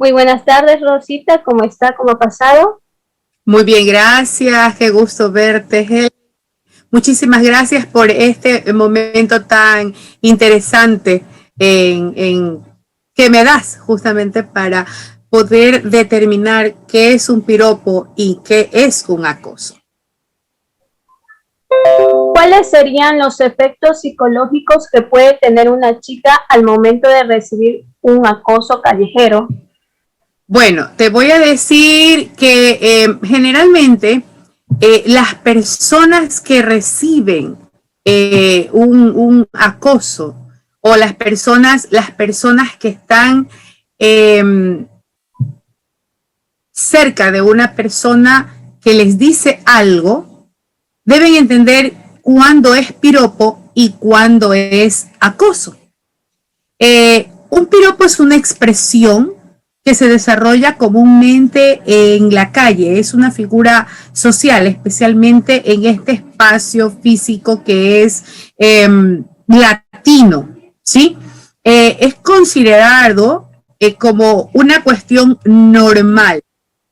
Muy buenas tardes, Rosita. ¿Cómo está? ¿Cómo ha pasado? Muy bien, gracias. Qué gusto verte, Hel. Muchísimas gracias por este momento tan interesante en que me das justamente para poder determinar qué es un piropo y qué es un acoso. ¿Cuáles serían los efectos psicológicos que puede tener una chica al momento de recibir un acoso callejero? Bueno, te voy a decir que generalmente las personas que reciben un acoso o las personas que están eh, cerca de una persona que les dice algo, deben entender cuándo es piropo y cuándo es acoso. Un piropo es una expresión que se desarrolla comúnmente en la calle, es una figura social, especialmente en este espacio físico que es latino, ¿sí? Es considerado como una cuestión normal,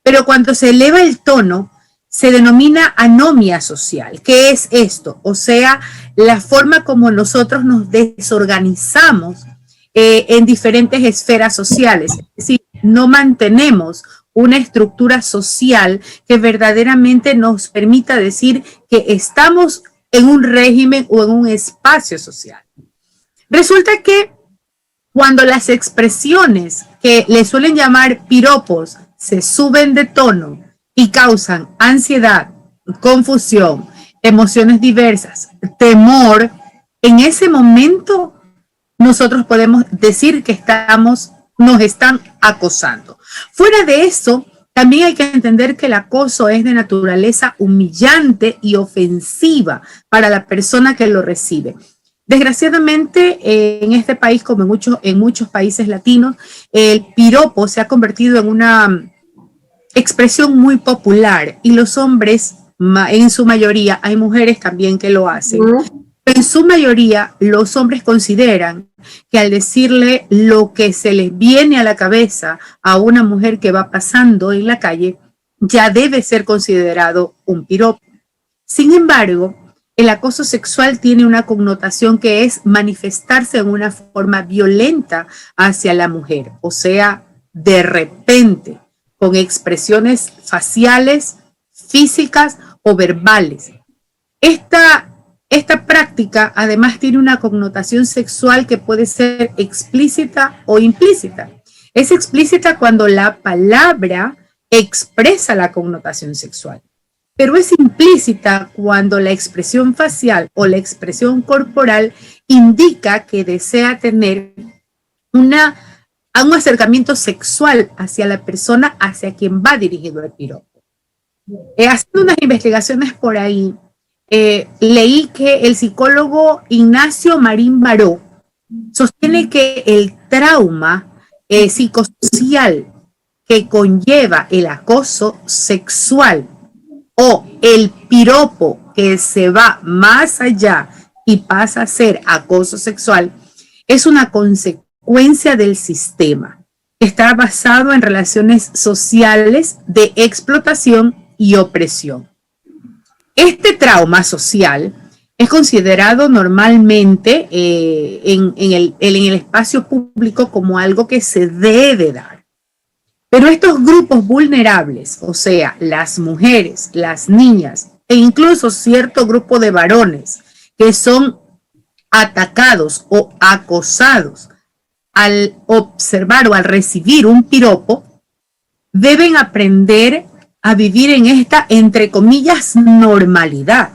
pero cuando se eleva el tono, se denomina anomia social. ¿Qué es esto? O sea, la forma como nosotros nos desorganizamos en diferentes esferas sociales. Es decir, no mantenemos una estructura social que verdaderamente nos permita decir que estamos en un régimen o en un espacio social. Resulta que cuando las expresiones que le suelen llamar piropos se suben de tono y causan ansiedad, confusión, emociones diversas, temor, en ese momento nosotros podemos decir que nos están acosando. Fuera de eso, también hay que entender que el acoso es de naturaleza humillante y ofensiva para la persona que lo recibe. Desgraciadamente, en este país, como en muchos países latinos, el piropo se ha convertido en una expresión muy popular y los hombres, en su mayoría, hay mujeres también que lo hacen, en su mayoría los hombres consideran que al decirle lo que se les viene a la cabeza a una mujer que va pasando en la calle, ya debe ser considerado un piropo. Sin embargo, el acoso sexual tiene una connotación que es manifestarse en una forma violenta hacia la mujer, o sea, de repente, con expresiones faciales, físicas o verbales. Esta práctica además tiene una connotación sexual que puede ser explícita o implícita. Es explícita cuando la palabra expresa la connotación sexual, pero es implícita cuando la expresión facial o la expresión corporal indica que desea tener un acercamiento sexual hacia la persona hacia quien va dirigido el piropo. Haciendo unas investigaciones por ahí, leí que el psicólogo Ignacio Marín Baró sostiene que el trauma psicosocial que conlleva el acoso sexual o el piropo que se va más allá y pasa a ser acoso sexual es una consecuencia del sistema. Está basado en relaciones sociales de explotación y opresión. Este trauma social es considerado normalmente en el espacio público como algo que se debe dar. Pero estos grupos vulnerables, o sea, las mujeres, las niñas e incluso cierto grupo de varones que son atacados o acosados al observar o al recibir un piropo, deben aprender a vivir en esta, entre comillas, normalidad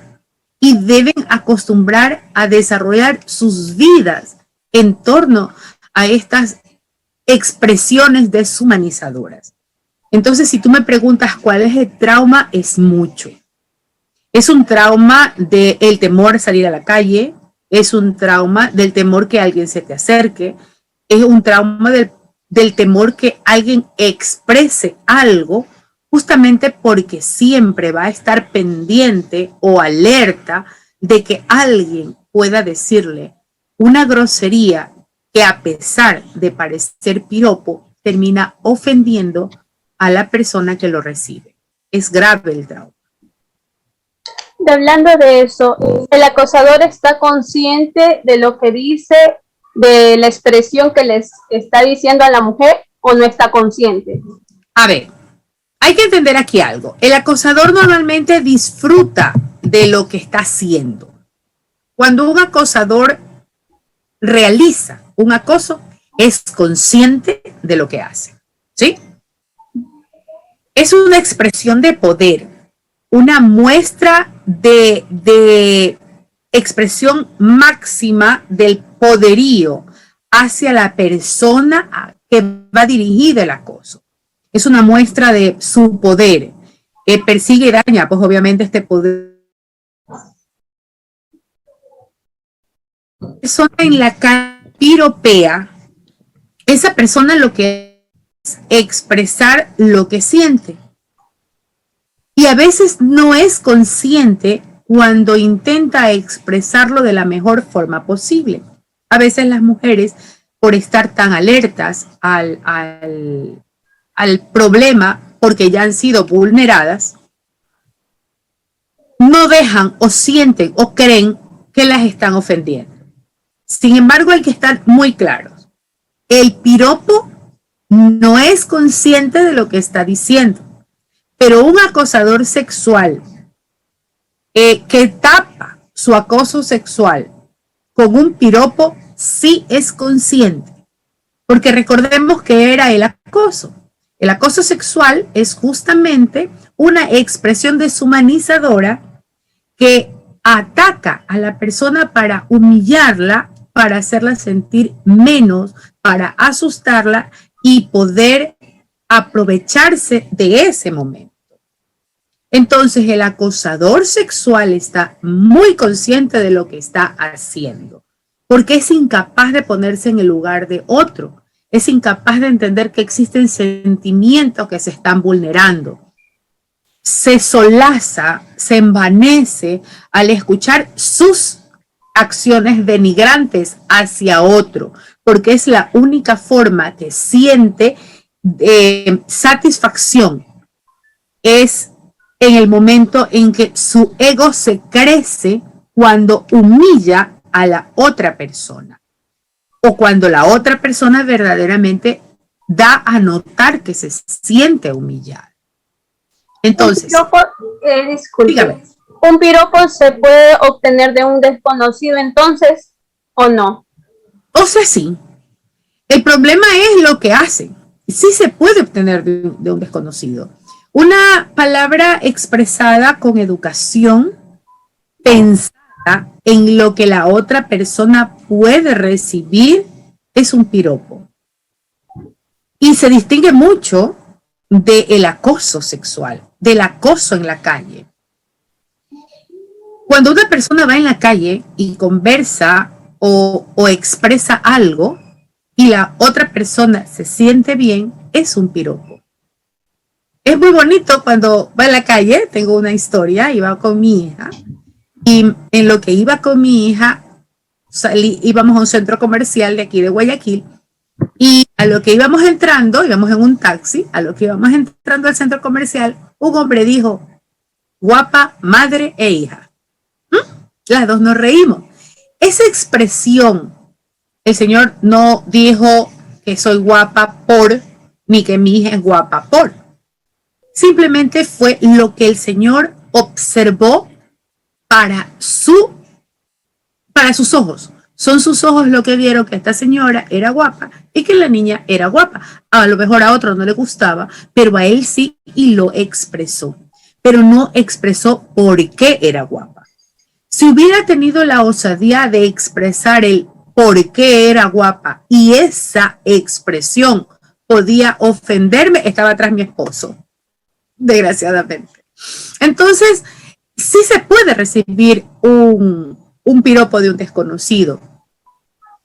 y deben acostumbrar a desarrollar sus vidas en torno a estas expresiones deshumanizadoras. Entonces, si tú me preguntas cuál es el trauma, es mucho. Es un trauma del temor a salir a la calle, es un trauma del temor que alguien se te acerque, es un trauma del temor que alguien exprese algo, justamente porque siempre va a estar pendiente o alerta de que alguien pueda decirle una grosería que a pesar de parecer piropo, termina ofendiendo a la persona que lo recibe. Es grave el trauma. Hablando de eso, ¿el acosador está consciente de lo que dice, de la expresión que les está diciendo a la mujer, o no está consciente? A ver, hay que entender aquí algo. El acosador normalmente disfruta de lo que está haciendo. Cuando un acosador realiza un acoso, es consciente de lo que hace, ¿sí? Es una expresión de poder, una muestra de expresión máxima del poderío hacia la persona que va dirigido el acoso. Es una muestra de su poder. Persigue y daña, pues obviamente este poder. Persona en la calle piropea, esa persona lo que es expresar lo que siente. Y a veces no es consciente cuando intenta expresarlo de la mejor forma posible. A veces las mujeres, por estar tan alertas al problema, porque ya han sido vulneradas, no dejan o sienten o creen que las están ofendiendo. Sin embargo, hay que estar muy claros. El piropo no es consciente de lo que está diciendo, pero un acosador sexual que tapa su acoso sexual con un piropo sí es consciente, porque recordemos que era el acoso. El acoso sexual es justamente una expresión deshumanizadora que ataca a la persona para humillarla, para hacerla sentir menos, para asustarla y poder aprovecharse de ese momento. Entonces el acosador sexual está muy consciente de lo que está haciendo, porque es incapaz de ponerse en el lugar de otro, es incapaz de entender que existen sentimientos que se están vulnerando. Se solaza, se envanece al escuchar sus acciones denigrantes hacia otro, porque es la única forma que siente satisfacción. Es en el momento en que su ego se crece cuando humilla a la otra persona, o cuando la otra persona verdaderamente da a notar que se siente humillada. Entonces, dígame. ¿Un piropo se puede obtener de un desconocido entonces o no? O sea, sí. El problema es lo que hacen. Sí se puede obtener de un desconocido. Una palabra expresada con educación, pensada en lo que la otra persona puede recibir, es un piropo. Y se distingue mucho del acoso sexual, del acoso en la calle. Cuando una persona va en la calle y conversa o expresa algo y la otra persona se siente bien, es un piropo. Es muy bonito cuando va en la calle. Tengo una historia, iba con mi hija y en lo que iba con mi hija íbamos a un centro comercial de aquí de Guayaquil y a lo que íbamos entrando, íbamos en un taxi, a lo que íbamos entrando al centro comercial, un hombre dijo, guapa, madre e hija. Las dos nos reímos. Esa expresión, el señor no dijo que soy guapa por, ni que mi hija es guapa por. Simplemente fue lo que el señor observó para sus ojos. Son sus ojos lo que vieron que esta señora era guapa y que la niña era guapa. A lo mejor a otro no le gustaba, pero a él sí y lo expresó. Pero no expresó por qué era guapa. Si hubiera tenido la osadía de expresar el por qué era guapa y esa expresión podía ofenderme, estaba atrás mi esposo, desgraciadamente. Entonces, sí se puede recibir un piropo de un desconocido.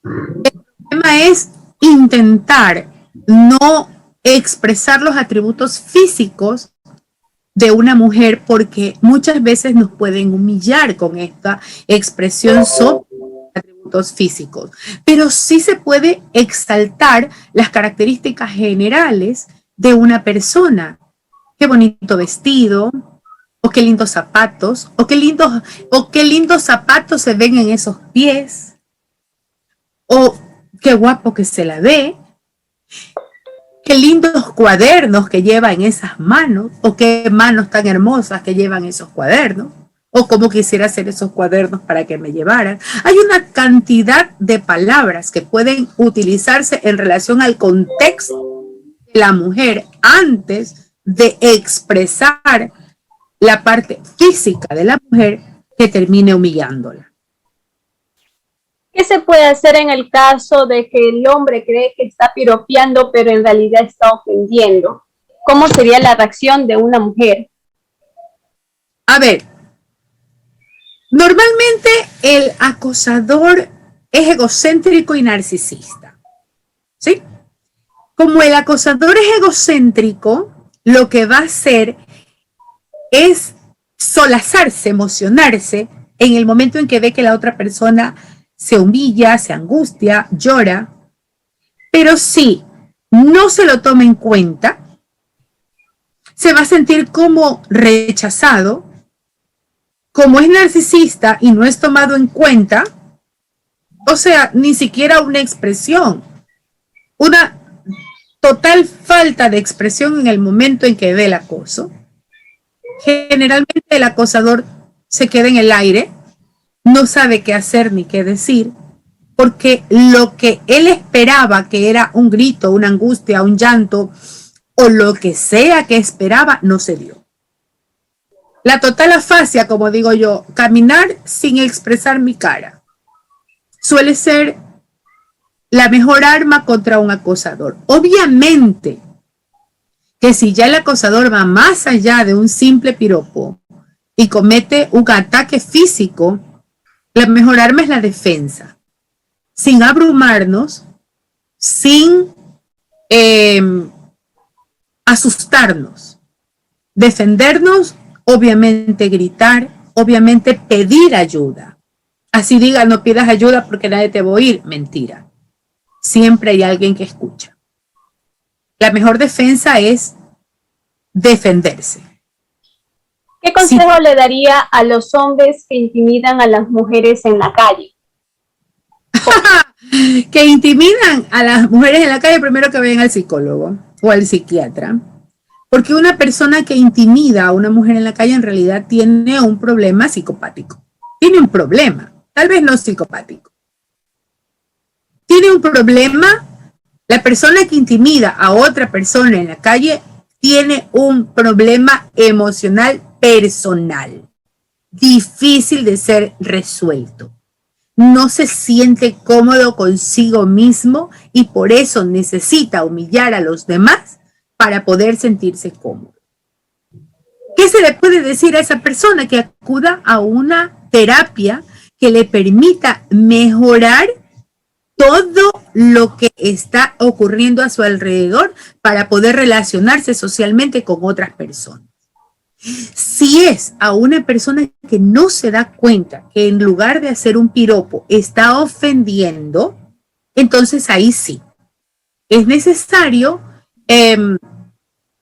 El problema es intentar no expresar los atributos físicos de una mujer, porque muchas veces nos pueden humillar con esta expresión sobre atributos físicos, pero sí se puede exaltar las características generales de una persona. Qué bonito vestido, o qué lindos zapatos, o qué lindos zapatos se ven en esos pies, o qué guapo que se la ve, qué lindos cuadernos que lleva en esas manos, o qué manos tan hermosas que llevan esos cuadernos, o cómo quisiera hacer esos cuadernos para que me llevaran. Hay una cantidad de palabras que pueden utilizarse en relación al contexto de la mujer antes de expresar la parte física de la mujer que termine humillándola. ¿Qué se puede hacer en el caso de que el hombre cree que está piropeando, pero en realidad está ofendiendo? ¿Cómo sería la reacción de una mujer? A ver, normalmente el acosador es egocéntrico y narcisista, ¿sí? Como el acosador es egocéntrico, lo que va a hacer es solazarse, emocionarse en el momento en que ve que la otra persona se humilla, se angustia, llora, pero si no se lo toma en cuenta, se va a sentir como rechazado. Como es narcisista y no es tomado en cuenta, o sea, ni siquiera una expresión, una total falta de expresión en el momento en que ve el acoso. Generalmente el acosador se queda en el aire, no sabe qué hacer ni qué decir, porque lo que él esperaba, que era un grito, una angustia, un llanto, o lo que sea que esperaba, no se dio. La total afasia, como digo yo, caminar sin expresar mi cara, suele ser la mejor arma contra un acosador. Obviamente que si ya el acosador va más allá de un simple piropo y comete un ataque físico, la mejor arma es la defensa, sin abrumarnos, sin asustarnos, defendernos, obviamente gritar, obviamente pedir ayuda. Así diga, no pidas ayuda porque nadie te va a oír. Mentira. Siempre hay alguien que escucha. La mejor defensa es defenderse. ¿Qué consejo le daría a los hombres que intimidan a las mujeres en la calle? Que intimidan a las mujeres en la calle, primero que vayan al psicólogo o al psiquiatra. Porque una persona que intimida a una mujer en la calle en realidad tiene un problema psicopático. Tiene un problema, tal vez no psicopático. Tiene un problema. La persona que intimida a otra persona en la calle tiene un problema emocional personal, difícil de ser resuelto. No se siente cómodo consigo mismo y por eso necesita humillar a los demás para poder sentirse cómodo. ¿Qué se le puede decir a esa persona? Que acuda a una terapia que le permita mejorar todo lo que está ocurriendo a su alrededor para poder relacionarse socialmente con otras personas. Si es a una persona que no se da cuenta que en lugar de hacer un piropo está ofendiendo, entonces ahí sí es necesario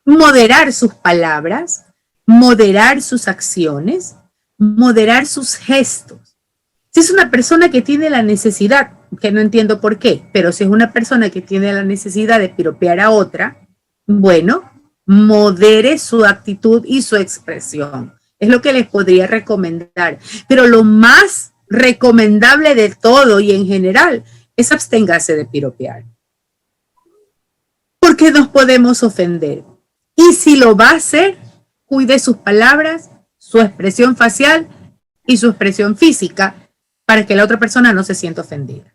moderar sus palabras, moderar sus acciones, moderar sus gestos. Si es una persona que tiene la necesidad, que no entiendo por qué, pero si es una persona que tiene la necesidad de piropear a otra, bueno, modere su actitud y su expresión. Es lo que les podría recomendar. Pero lo más recomendable de todo y en general es absténgase de piropear. Porque nos podemos ofender. Y si lo va a hacer, cuide sus palabras, su expresión facial y su expresión física para que la otra persona no se sienta ofendida.